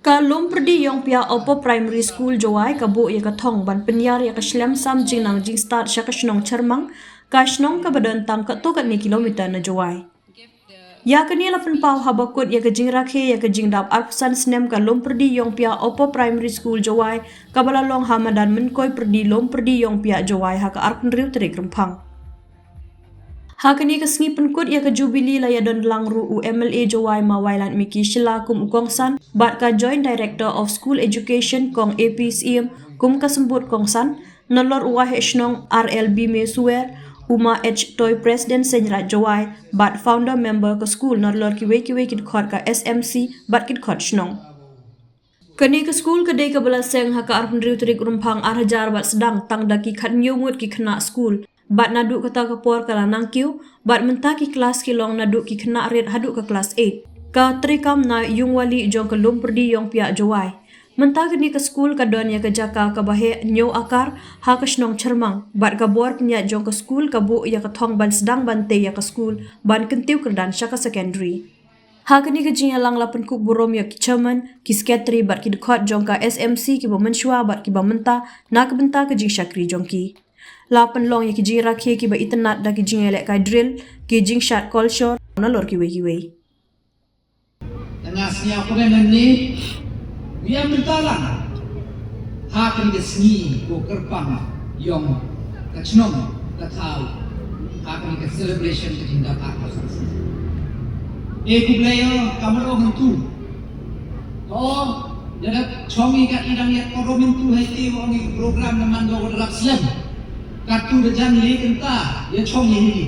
Ka lom perdi yong pia opo primary school jawai ka bu ya ka thong ban penyar ya ka shlam sam jing nang jing start sha ka shnong charmang ka shnong ka badan tam ka to ka ni kilometer na jawai ya ka ni la pen pau habakut ya ka jing rakhe ya ka jing dap arpsan snem ka lom perdi yong pia opo primary school jawai ka bala long hamadan men koi perdi lom perdi yong pia jawai ha ka arpn riu trik rempang Hakani ka sngi penkut ya ka jubili la ya don langru UMLA Jawai Mawailan Miki Shila kum ukongsan bat ka Joint Director of School Education kong APCM kum ka sembut kongsan nolor uwahe shnong RLB Mesuer Uma H Toy President Senrat Jawai bat founder member ka school nolor kiwe kit khot ka SMC bat kit khot shnong Kani ke school kedai ke belaseng haka arpun riu terik rumpang arhajar bat sedang tang daki khat nyungut ki khna school bat naduk kata kapor kala nangkiu bat menta ki kelas ki long naduk ki khna red haduk ke kelas 8 ka trikam na yung wali jong ke lom perdi yong pia jawai menta kini ke school ka don ya ke jaka ka bahe nyo akar ha ke shnong charmang bat ka bor pnya jong ke school ka bu ya ke thong ban sedang bante ya ke school ban kentiu kerdan syaka secondary Hakani ka jing halang lapan kuk burom ya ki chairman ki secretary bat ki dekhot jong ka SMC ki bamanshwa bat ki bamenta na ka benta ka jing syakri jong ki lapan long ya ki jing rakhe ki ba itnat da ki jing elek ka drill ki jing shot call shot na lor ki we Tangasnya aku dengan ni dia mentalang hakani ke sni ko kerpang yong ka chnong ka thau hakani ke celebration ke tinda ka ku player kamero hentu oh jadi chongi ka idang ya ko romentu hai wongi program naman do rak slam katu dejan li kenta ya chongi ni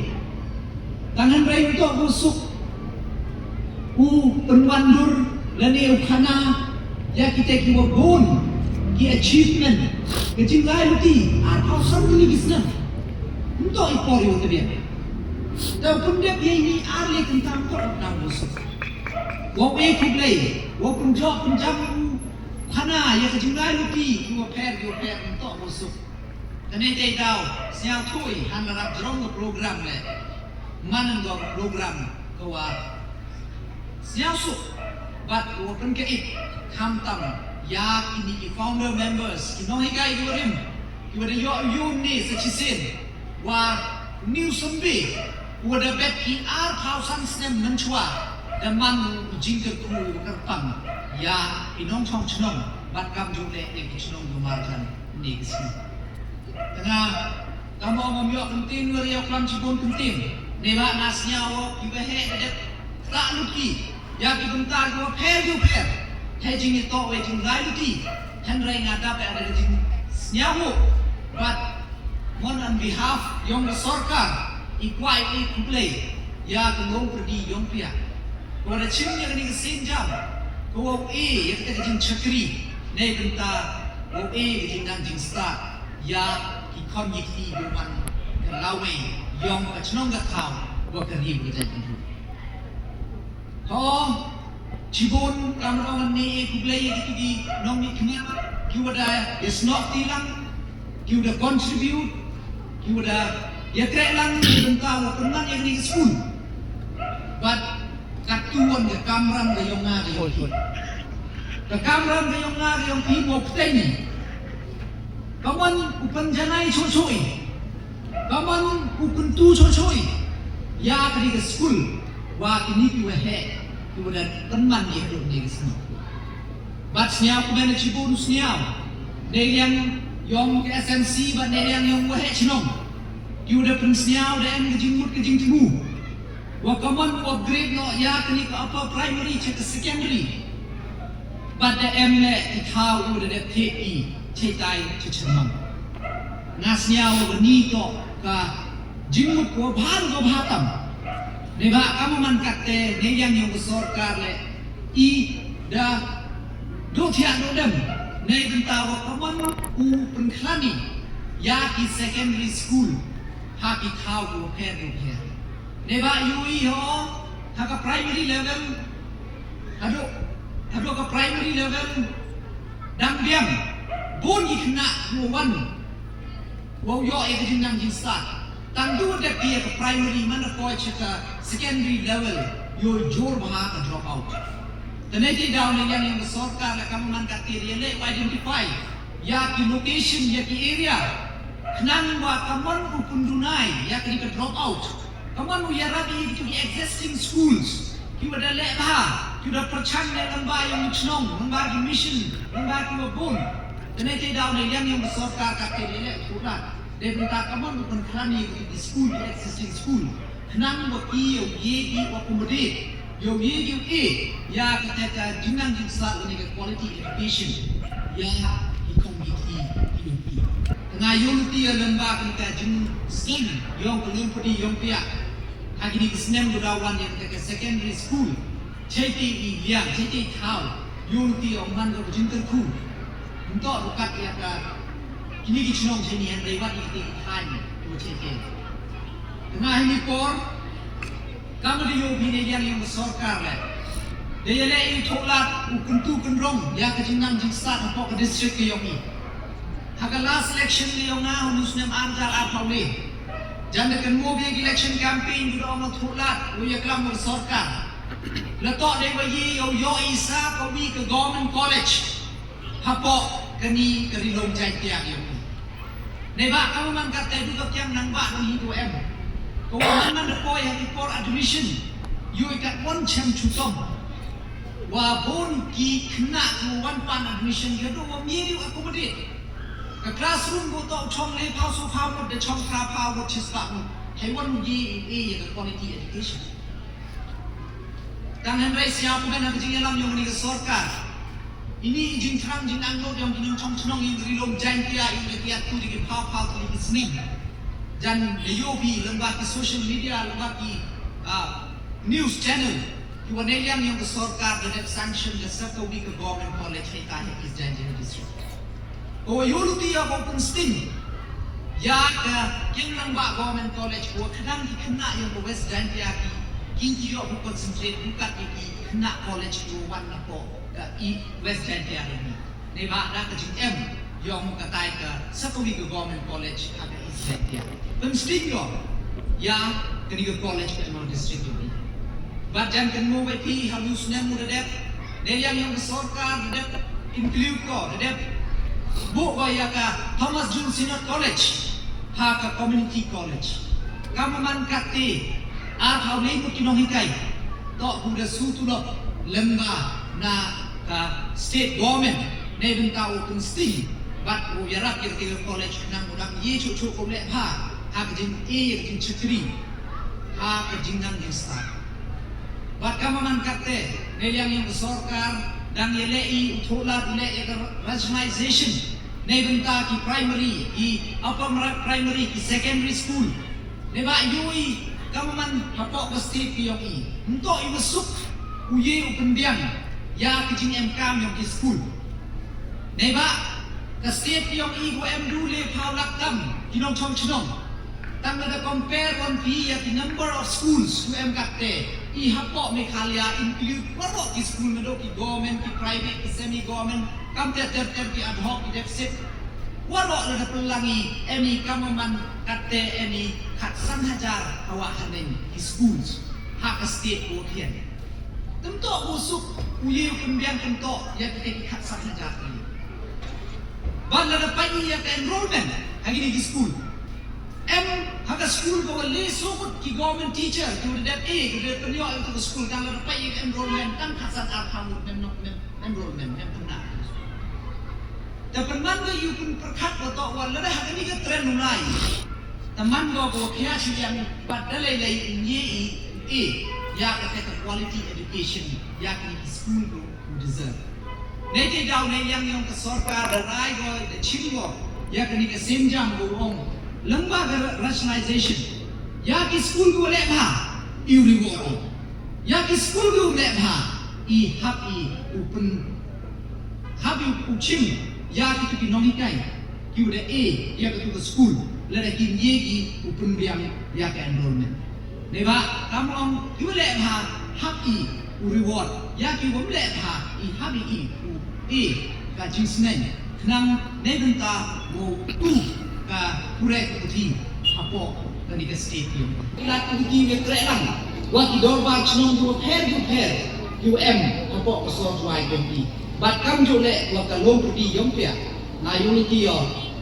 tangan rai untuk busuk penwandur lani ukhana ya kita ki wabun ki achievement ke jingai luti atau sambil bisna untuk ipori untuk dia dan pendek dia ini ahli tentang orang busuk wong ku play wong penjok penjam khana ya ke jingai luti ku pair untuk busuk dan ini tahu siang tui hanarap jerong program le manang do program kawa siang su but open ke it kamtam ya ini founder members kinohi kai durim kiwada yo ni sechisin wa new sombi wada bet ki ar pausan snem menchua dan man jingker tu kerpang ya inong chong chnong bat kam jule ek chnong gumarjan ni kesini tengah kamu ngomyo kentin ngeriok lam cibon kentin neba nasnya wo kibehe dek tak luki ya ki bentar go per he jing itu we jing gai luki han rai ngada pe ada jing nyawo but on behalf yong sarkar equality play ya ke long perdi yong pia ko ada chim yang ni sin jam ko e ya ke jing chakri ne bentar ko e jing nang jing start ya ki kon yi ti do man ke lawe yong ka chnong ga thau ko ka ri bi jang tu ho cibon kamrong ni ku play ki di nong ni knya ki wada is not tilang ki wada contribute ki wada ya kre lang bentar wa penang yang ni school but katuan ke kamram ke yong nga ke yong ke kamram ke yong nga ke yong pi mo pteni kawan upan janai choi kawan upan tu choi ya ke di school wa kini ki wa he ki wada teman ye ke ni school but nya ku ben cibon nya ne yang yong ke SMC ba ne yang yong wa he chnong you udah pensiau dan kejimut kejing timu wakaman upgrade no ya kini ke apa primary cek secondary pada emle ikau udah de TI cetai cecemang nasnya wani to ka jimut ko bhar go bhatam neba kamu man katte ne yang sarkar le I da do thia no dem ne bentar wakaman penklani ya ki secondary school haki thau go pair neba yui ho haka primary level hado ka primary level dang biam bon ikna no one wo yo e jing nang jing start tang du de pia ka primary man ko chaka secondary level yo jor bha ka drop out Teneti daw na yang sorkar la kamu man katiri le identify ya ki location ya ki area nang wa kamon upundunai ya ki drop out kamon ya rabi ki existing schools ki wada le ba ki da perchan le lamba yang chnong lamba ki mission lamba ki bun teneti daw na yang sorkar katiri le pura de minta kamon upun krani di school existing school nang wa ki yo ye ki accommodate yo ye ya kata jinang jinsat ni quality education ya community unity tengah unity lembaga kita jin skin yang belum pudi yang pihak hari ni kisnem budawan yang kata secondary school citi liang citi thau unity orang man ko jinter ku untuk bukat ya ka kini kichnong sini yang lewat di han tu citi tengah ini por kamu di Yobi yang sorkar lah. Dia lagi tolak ukuntu kendrong ya kejinang jingsat apa ke distrik ke Yobi. Haga last election ni yang ngah nusnem antar apa le. Jangan kan mobil election campaign juga orang tolak uya kelam sorkar. Letak dia bagi yo isa kami ke government college. Apa kini kerilong jai tiang Yobi. Neba kamu man kata itu yang nang bak nang hidup em. Kau mana depoy yang import admission, you ikat one cem cutom. Wabon ki kena one pan admission, you do wamiri accommodate. Ke classroom go tau chong le pau so pau mo de chong kra pau mo chispa mo. Haiwan ye yang quality education. Dan Henry siapa pun nak kerja dalam yang ni sorkar. Ini jin terang jin anglo yang kini chong chnong yang rilom jangkia yang dia tu di pau tu di sini. Dan Yobi lembaga social media lembaga news channel kiwa neliang yang sorkar dan sanction the satu week government college kita hekis janji district. Kau yuluti ya kau pensting ya ke yang lembaga government college kau kadang kena yang West janji aki kini yo bukan concentrate bukan iki kena college kau warna kau ke West janji ini. Neba dah kejeng yang katai ke satu week government college ada Islandia. Pensting yo, ya kini college ke emang district ini. Badan kan mau beti halus nemu dedep, dia yang sorkar dedep include ko dedep. Bu ya ka Thomas June Senior College, ha ka community college. Kamu man kate, hau ni pun kinong hikai. Tok buda sutulo lemba na ka state government, ne bentau pensting. But bu yarak kira college nang udang ye cucu ko le ha. Hak jin jin cetri, hak jin nang jin star. Bat kamu man kate, neliang yang sorkar dan yelei utolat le rationalization. Ne benta ki primary, ki upper primary, ki secondary school. Ne ba yui kamu man hapok ke state ki yang i. Untuk i masuk uye upendiang ya ki jin MKM yang ki school. Ne ba ke state ki yang i go em dulu paulak tam kinong chong chinong. Tang ada compare one fee ya the number of schools to MKT. I hapok mekalia include warok ki school medok ki government ki private ki semi government kam ter ki ad hoc ki deficit. Warok ada pelangi emi kamaman kate emi kat san hajar hawa hanen ki schools hak state ko kian. Tentok busuk uye pembiang tentok ya kita kat san hajar ni. Ban ada pai ya ke enrollment hari ni ki school. Haga school ko le sokot ki government teacher to the that penyo into the school kan la pay enrollment kan khasan arham enrollment yang benar. Tapi mana you pun perkat atau wala dah ini ke trend mulai. Teman ko kaya yang padalay ya kata quality education ya ki school ko deserve. Nete daw yang ke sorkar rai go the chilgo ya kini ke senjang go lembaga rationalization ya ki school ko le bha you reward ya ki school ko le bha i happy open happy uchim ya ki nongikai ki udah ya ke to school le ki yegi open biang ya ke enrollment ne ba kamu om ki le bha happy reward ya ki bom le bha i happy ka jinsnen nang ne benta mo tu ka kurek uti apo tani ka stadium ila uti me trelang wa ki dorba chnong do her UM apa kesor juai kopi. Bat kam jole waktu long pergi yom pia. Na unity yo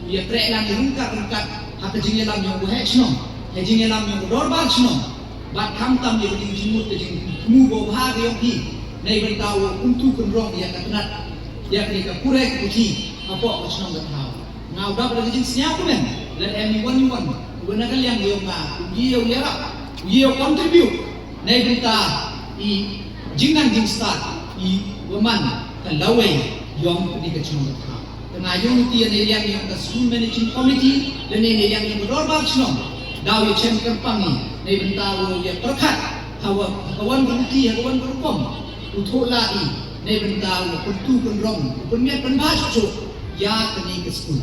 dia trek lang rengkat hata jing lam yang buhe chno. He jing lam yang dorbar chno. Bat kam tam yo jing jimut jing mu bo bhag yom pi. Nei bentau untuk kendrong ya katnat. Ya ni ka kurek uji apa chno gatau. Ngau da pada jing senyap men. Let anyone you want. Gunakan yang yo ma. Yo lera. Yo contribute. Nei benta I jingan jing start I woman kalawai yom di kecil gatau. Tengah unity yang yang ke school managing committee dan ini yang berdorbar senang. Daw yang champion pangi, ni bentau yang perkat. Hawa kawan berukti, kawan berukom. Untuk lagi, ni bentau pentu penrong, penmiat penbacu. Ya kini ke school.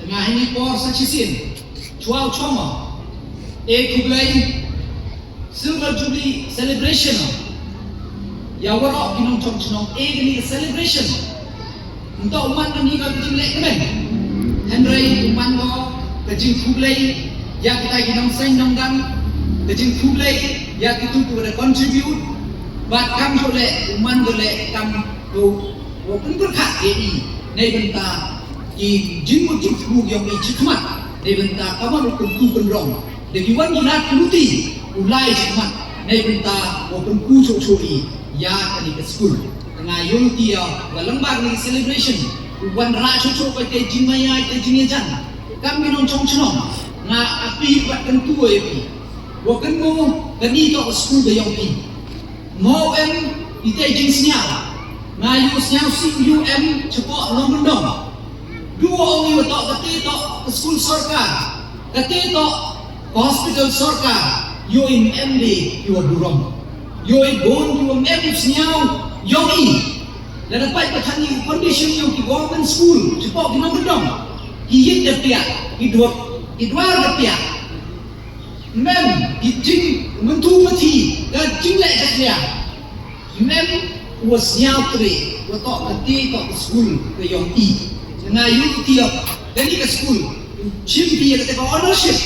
Tengah ini por saksisin, cuau coma. Kublai silver jubilee celebration. Ya warok kinong cong senang. Kini ke celebration. Untuk umat kami kau kecil lek kemen, Henry umat kau kecil kublai, ya kita kita seng nonggang, kecil kublai, ya kita tu ada contribute, bat kam boleh umat boleh kam tu, walaupun berkat ini, nei benta ki jimu jimu yang ini cikmat, nei benta kamu walaupun tu penrong, dari wan jilat luti, ulai cikmat, nei benta walaupun ku cocoi, ya kini ke school. Tengah unity walambar ni celebration wan ra chuchu ko te jimaya te jingejan kami non chong chong na api bat kan tu pi wo kan mo kani to school de yong pi mo ite jing snya na yu snya si um cepo long bendong duo ongi to kate to school sarkar kate to hospital sarkar yo in md yo burom yo in bon yo md snya Yogi, dan dapat bertanya condition yang di government school, cepat di mana dong? Hiyit depiak, hidua depiak. Mem, hijing mentu mati, dan jinglek depiak. Mem was nyatri, watok nanti tok school ke Yogi. Dengan you tiap, jadi ke school, cimpi yang kata ownership,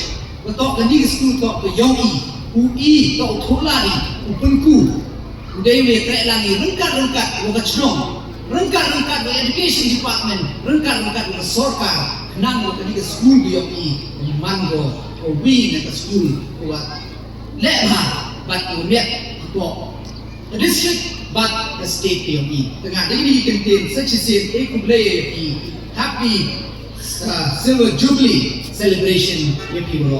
watok nanti ke school tok ke Yogi, UI tok tolari, upenku. Uday we kaya lagi rengkat rengkat di education department, rengkat di sorkar, nang waktu di school yang ini, mango, win di school, buat leha, bat umiat itu, district bat the state yang ini. Tengah ini contain such as happy silver jubilee celebration yang kita